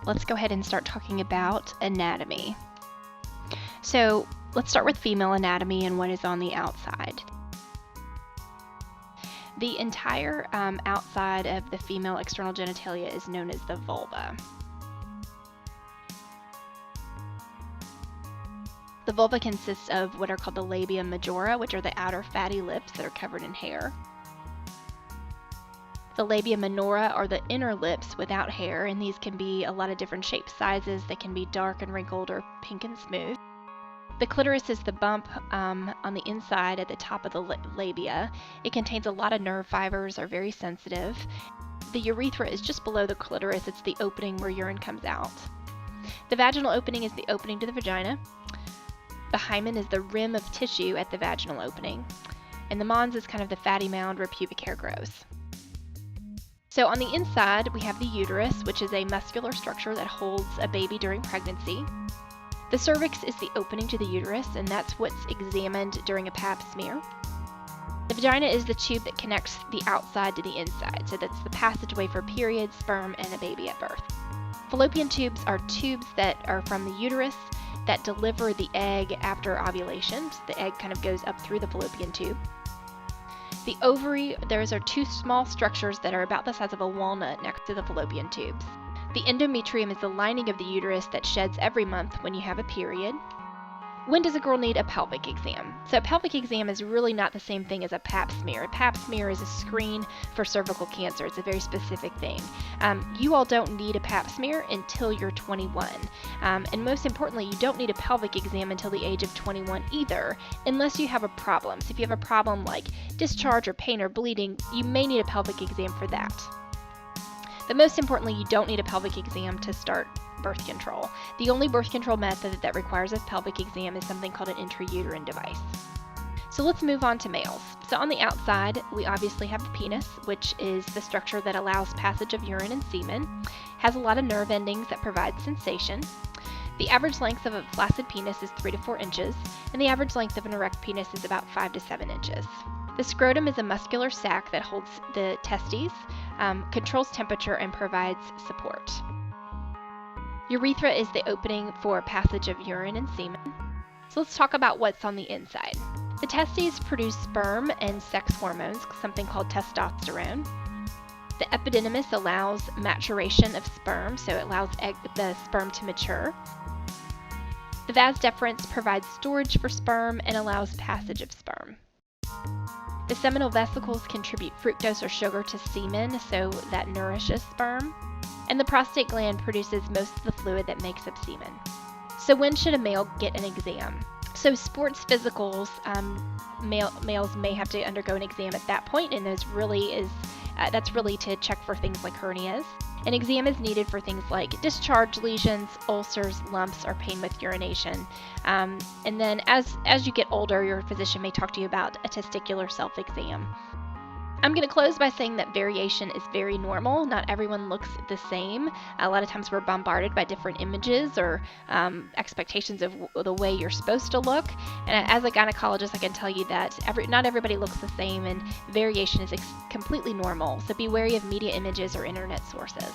let's go ahead and start talking about anatomy. So let's start with female anatomy and what is on the outside. The entire outside of the female external genitalia is known as the vulva. The vulva consists of what are called the labia majora, which are the outer fatty lips that are covered in hair. The labia minora are the inner lips without hair, and these can be a lot of different shapes, sizes. They can be dark and wrinkled or pink and smooth. The clitoris is the bump on the inside at the top of the labia. It contains a lot of nerve fibers, are very sensitive. The urethra is just below the clitoris. It's the opening where urine comes out. The vaginal opening is the opening to the vagina. The hymen is the rim of tissue at the vaginal opening. And the mons is kind of the fatty mound where pubic hair grows. So on the inside, we have the uterus, which is a muscular structure that holds a baby during pregnancy. The cervix is the opening to the uterus, and that's what's examined during a pap smear. The vagina is the tube that connects the outside to the inside, so that's the passageway for periods, sperm, and a baby at birth. Fallopian tubes are tubes that are from the uterus that deliver the egg after ovulation. So the egg kind of goes up through the fallopian tube. The ovary, those are two small structures that are about the size of a walnut next to the fallopian tubes. The endometrium is the lining of the uterus that sheds every month when you have a period. When does a girl need a pelvic exam? So a pelvic exam is really not the same thing as a pap smear. A pap smear is a screen for cervical cancer. It's a very specific thing. You all don't need a pap smear until you're 21. And most importantly, you don't need a pelvic exam until the age of 21 either, unless you have a problem. So if you have a problem like discharge or pain or bleeding, you may need a pelvic exam for that. But most importantly, you don't need a pelvic exam to start birth control. The only birth control method that requires a pelvic exam is something called an intrauterine device. So let's move on to males. So on the outside, we obviously have the penis, which is the structure that allows passage of urine and semen. Has a lot of nerve endings that provide sensation. The average length of a flaccid penis is 3 to 4 inches, and the average length of an erect penis is about 5 to 7 inches. The scrotum is a muscular sac that holds the testes, controls temperature, and provides support. Urethra is the opening for passage of urine and semen. So let's talk about what's on the inside. The testes produce sperm and sex hormones, something called testosterone. The epididymis allows maturation of sperm, so it allows the sperm to mature. The vas deferens provides storage for sperm and allows passage of sperm. The seminal vesicles contribute fructose or sugar to semen, so that nourishes sperm. And the prostate gland produces most of the fluid that makes up semen. So when should a male get an exam? So sports physicals, males may have to undergo an exam at that point, and that's really to check for things like hernias. An exam is needed for things like discharge, lesions, ulcers, lumps, or pain with urination. And then as you get older, your physician may talk to you about a testicular self-exam. I'm going to close by saying that variation is very normal. Not everyone looks the same. A lot of times we're bombarded by different images or expectations of the way you're supposed to look. And as a gynecologist, I can tell you that not everybody looks the same, and variation is completely normal. So be wary of media images or internet sources.